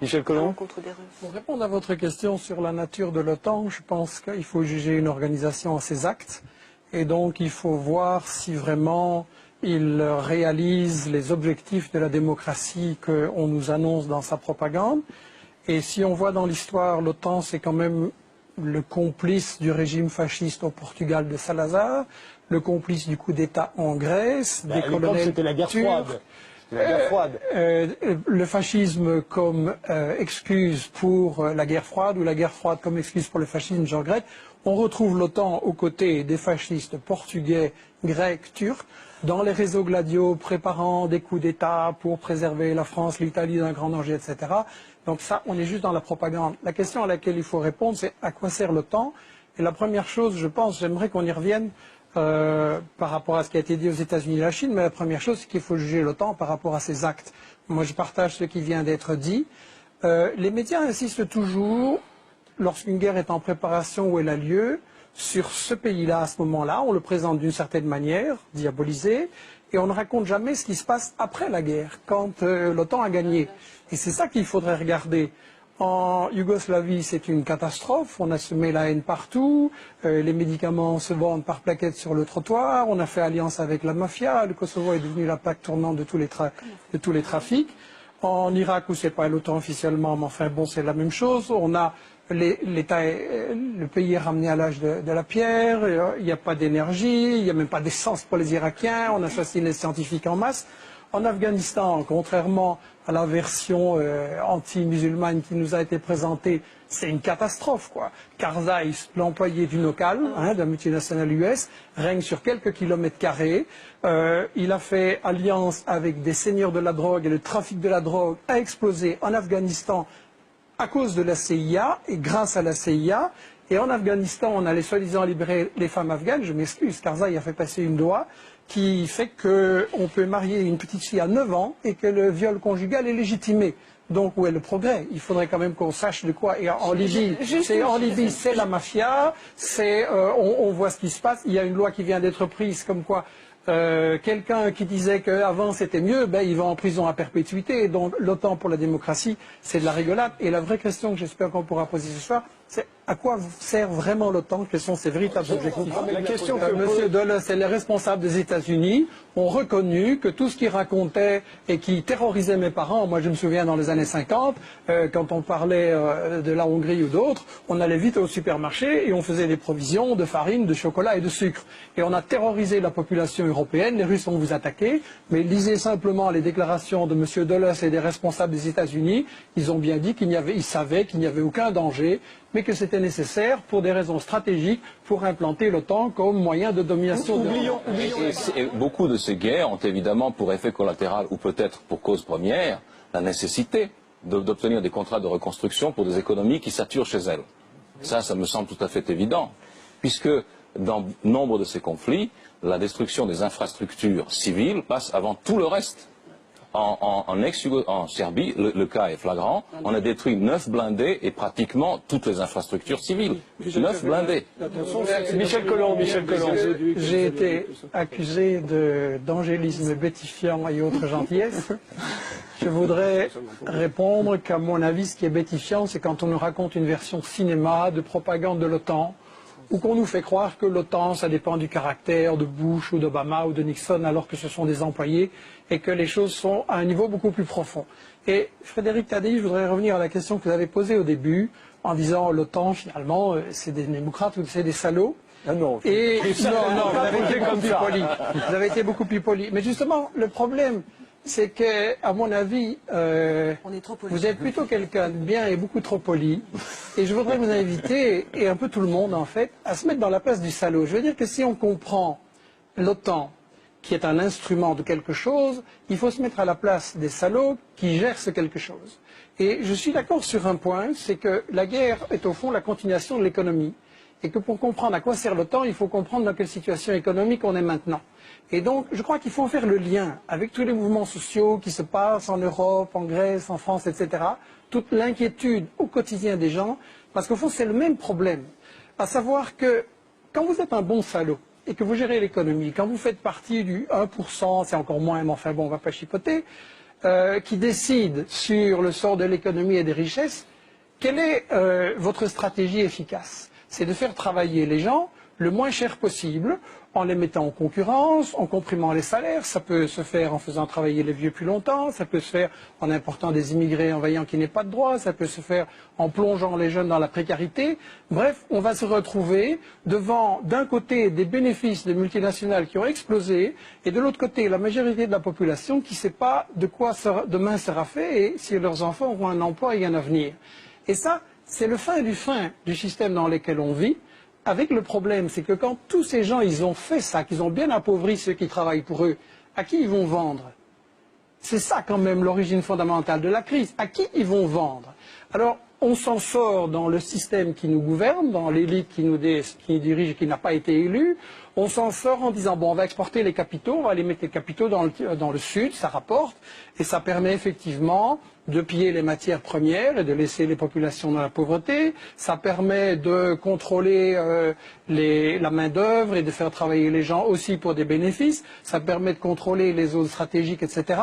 Michel à la Collomb. rencontre des Russes. Pour répondre à votre question sur la nature de l'OTAN, je pense qu'il faut juger une organisation à ses actes. Et donc, il faut voir si vraiment il réalise les objectifs de la démocratie qu'on nous annonce dans sa propagande. Et si on voit dans l'histoire, l'OTAN, c'est quand même le complice du régime fasciste au Portugal de Salazar, le complice du coup d'État en Grèce, des colonels C'était la guerre froide. La guerre froide. Le fascisme comme excuse pour la guerre froide ou la guerre froide comme excuse pour le fascisme, je regrette. On retrouve l'OTAN aux côtés des fascistes portugais, grecs, turcs, dans les réseaux gladiaux préparant des coups d'État pour préserver la France, l'Italie d'un grand danger, etc. Donc ça, on est juste dans la propagande. La question à laquelle il faut répondre, c'est à quoi sert l'OTAN? Et la première chose, je pense, j'aimerais qu'on y revienne par rapport à ce qui a été dit aux États-Unis et la Chine, mais la première chose, c'est qu'il faut juger l'OTAN par rapport à ses actes. Moi, je partage ce qui vient d'être dit. Les médias insistent toujours, lorsqu'une guerre est en préparation ou elle a lieu, sur ce pays-là, à ce moment-là, on le présente d'une certaine manière, diabolisé, et on ne raconte jamais ce qui se passe après la guerre, quand l'OTAN a gagné. Et c'est ça qu'il faudrait regarder. En Yougoslavie, c'est une catastrophe. On a semé la haine partout. Les médicaments se vendent par plaquettes sur le trottoir. On a fait alliance avec la mafia. Le Kosovo est devenu la plaque tournante de tous les trafics. En Irak, où c'est pas l'OTAN officiellement, mais enfin bon, c'est la même chose. On a le pays est ramené à l'âge de la pierre. Il n'y a pas d'énergie. Il n'y a même pas d'essence pour les Irakiens. On assassine les scientifiques en masse. En Afghanistan, contrairement à la version anti-musulmane qui nous a été présentée, c'est une catastrophe, quoi. Karzai, l'employé du Nocal, d'un multinational US, règne sur quelques kilomètres carrés. Il a fait alliance avec des seigneurs de la drogue et le trafic de la drogue a explosé en Afghanistan à cause de la CIA et grâce à la CIA. Et en Afghanistan, on allait soi-disant libérer les femmes afghanes. Je m'excuse, Karzai a fait passer une loi qui fait qu'on peut marier une petite fille à 9 ans et que le viol conjugal est légitimé. Donc où est le progrès? Il faudrait quand même qu'on sache de quoi. Et en Libye, c'est la mafia, on voit ce qui se passe. Il y a une loi qui vient d'être prise comme quoi quelqu'un qui disait qu'avant c'était mieux, il va en prison à perpétuité. Et donc l'OTAN pour la démocratie, c'est de la rigolade. Et la vraie question que j'espère qu'on pourra poser ce soir, c'est à quoi sert vraiment l'OTAN? Quels sont ses véritables objectifs? La question que M. Dulles et les responsables des États-Unis ont reconnu que tout ce qu'ils racontaient et qui terrorisait mes parents, moi je me souviens dans les années 50, quand on parlait de la Hongrie ou d'autres, on allait vite au supermarché et on faisait des provisions de farine, de chocolat et de sucre. Et on a terrorisé la population européenne, les Russes vont vous attaquer, mais lisez simplement les déclarations de M. Dulles et des responsables des États-Unis, ils ont bien dit ils savaient qu'il n'y avait aucun danger, mais que c'était nécessaire pour des raisons stratégiques pour implanter l'OTAN comme moyen de domination de l'Europe. Et beaucoup de ces guerres ont évidemment pour effet collatéral, ou peut-être pour cause première, la nécessité d'obtenir des contrats de reconstruction pour des économies qui saturent chez elles. Ça me semble tout à fait évident, puisque dans nombre de ces conflits, la destruction des infrastructures civiles passe avant tout le reste. En Serbie, le cas est flagrant. On a détruit 9 blindés et pratiquement toutes les infrastructures civiles. 9 blindés. Michel Collomb. J'ai été accusé d'angélisme bétifiant et autres gentillesses. Je voudrais répondre qu'à mon avis, ce qui est bétifiant, c'est quand on nous raconte une version cinéma de propagande de l'OTAN, ou qu'on nous fait croire que l'OTAN, ça dépend du caractère de Bush ou d'Obama ou de Nixon, alors que ce sont des employés, et que les choses sont à un niveau beaucoup plus profond. Et Frédéric Tadei, je voudrais revenir à la question que vous avez posée au début, en disant l'OTAN, finalement, c'est des démocrates ou c'est des salauds. Ah non. Et non, vous avez été beaucoup plus poli. Vous avez été beaucoup plus poli. Mais justement, le problème, c'est que, à mon avis, vous êtes plutôt quelqu'un de bien et beaucoup trop poli. Et je voudrais vous inviter, et un peu tout le monde en fait, à se mettre dans la place du salaud. Je veux dire que si on comprend l'OTAN, qui est un instrument de quelque chose, il faut se mettre à la place des salauds qui gèrent ce quelque chose. Et je suis d'accord sur un point, c'est que la guerre est au fond la continuation de l'économie. Et que pour comprendre à quoi sert l'OTAN, il faut comprendre dans quelle situation économique on est maintenant. Et donc, je crois qu'il faut faire le lien avec tous les mouvements sociaux qui se passent en Europe, en Grèce, en France, etc. Toute l'inquiétude au quotidien des gens, parce qu'au fond, c'est le même problème. À savoir que quand vous êtes un bon salaud et que vous gérez l'économie, quand vous faites partie du 1%, c'est encore moins, mais enfin bon, on ne va pas chipoter, qui décide sur le sort de l'économie et des richesses, quelle est votre stratégie efficace? C'est de faire travailler les gens le moins cher possible, en les mettant en concurrence, en comprimant les salaires. Ça peut se faire en faisant travailler les vieux plus longtemps, ça peut se faire en important des immigrés en veillant qu'ils n'aient pas de droits, ça peut se faire en plongeant les jeunes dans la précarité. Bref, on va se retrouver devant, d'un côté, des bénéfices de multinationales qui ont explosé, et de l'autre côté, la majorité de la population qui ne sait pas de quoi demain sera fait et si leurs enfants auront un emploi et un avenir. Et ça, c'est le fin du système dans lequel on vit. Avec le problème, c'est que quand tous ces gens, ils ont fait ça, qu'ils ont bien appauvri ceux qui travaillent pour eux, à qui ils vont vendre? C'est ça quand même l'origine fondamentale de la crise. À qui ils vont vendre? Alors, on s'en sort dans le système qui nous gouverne, dans l'élite qui nous dirige et qui n'a pas été élue. On s'en sort en disant, bon, on va exporter les capitaux, on va aller mettre les capitaux dans le sud, ça rapporte, et ça permet effectivement de piller les matières premières et de laisser les populations dans la pauvreté. Ça permet de contrôler la main-d'œuvre et de faire travailler les gens aussi pour des bénéfices. Ça permet de contrôler les zones stratégiques, etc.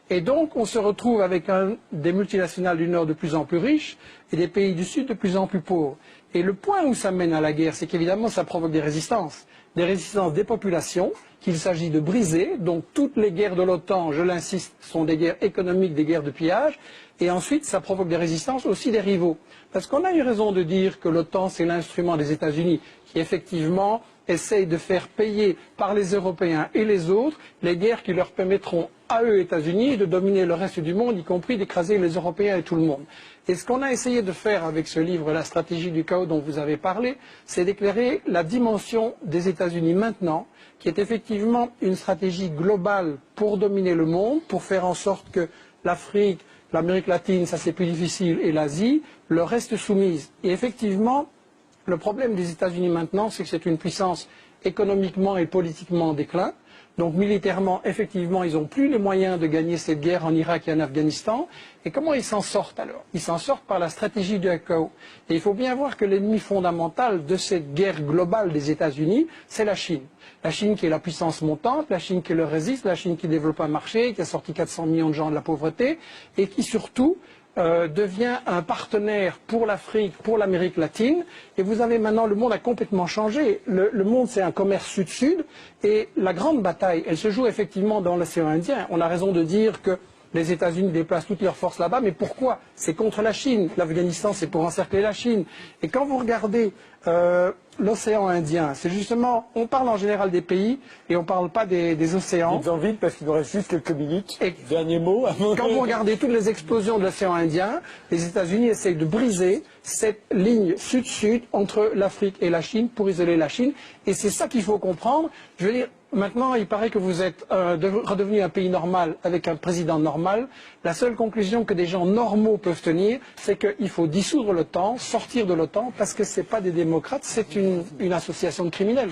Et donc, on se retrouve avec des multinationales du Nord de plus en plus riches et des pays du Sud de plus en plus pauvres. Et le point où ça mène à la guerre, c'est qu'évidemment, ça provoque des résistances des populations qu'il s'agit de briser. Donc toutes les guerres de l'OTAN, je l'insiste, sont des guerres économiques, des guerres de pillage. Et ensuite, ça provoque des résistances aussi des rivaux. Parce qu'on a eu raison de dire que l'OTAN, c'est l'instrument des États-Unis qui, effectivement, essaye de faire payer par les Européens et les autres les guerres qui leur permettront à eux, États-Unis, de dominer le reste du monde, y compris d'écraser les Européens et tout le monde. Et ce qu'on a essayé de faire avec ce livre, La stratégie du chaos dont vous avez parlé, c'est d'éclairer la dimension des États-Unis maintenant, qui est effectivement une stratégie globale pour dominer le monde, pour faire en sorte que l'Afrique, l'Amérique latine, ça c'est plus difficile, et l'Asie, leur restent soumises. Et effectivement, le problème des États-Unis maintenant, c'est que c'est une puissance économiquement et politiquement en déclin. Donc militairement, effectivement, ils n'ont plus les moyens de gagner cette guerre en Irak et en Afghanistan. Et comment ils s'en sortent alors? Ils s'en sortent par la stratégie du chaos. Et il faut bien voir que l'ennemi fondamental de cette guerre globale des États-Unis, c'est la Chine. La Chine qui est la puissance montante, la Chine qui leur résiste, la Chine qui développe un marché, qui a sorti 400 millions de gens de la pauvreté, et qui surtout devient un partenaire pour l'Afrique, pour l'Amérique latine. Et vous avez maintenant, le monde a complètement changé. Le monde, c'est un commerce sud-sud. Et la grande bataille, elle se joue effectivement dans l'océan Indien. On a raison de dire que les États-Unis déplacent toutes leurs forces là-bas, mais pourquoi? C'est contre la Chine. L'Afghanistan, c'est pour encercler la Chine. Et quand vous regardez l'océan Indien, c'est justement, on parle en général des pays et on ne parle pas des océans. Dites-en vite parce qu'il nous reste juste quelques minutes. Et dernier mot. Quand vous regardez toutes les explosions de l'océan Indien, les États-Unis essayent de briser cette ligne sud-sud entre l'Afrique et la Chine pour isoler la Chine. Et c'est ça qu'il faut comprendre. Je veux dire, maintenant, il paraît que vous êtes redevenu un pays normal avec un président normal. La seule conclusion que des gens normaux peuvent tenir, c'est qu'il faut dissoudre l'OTAN, sortir de l'OTAN, parce que ce n'est pas des démocrates, c'est une association de criminels.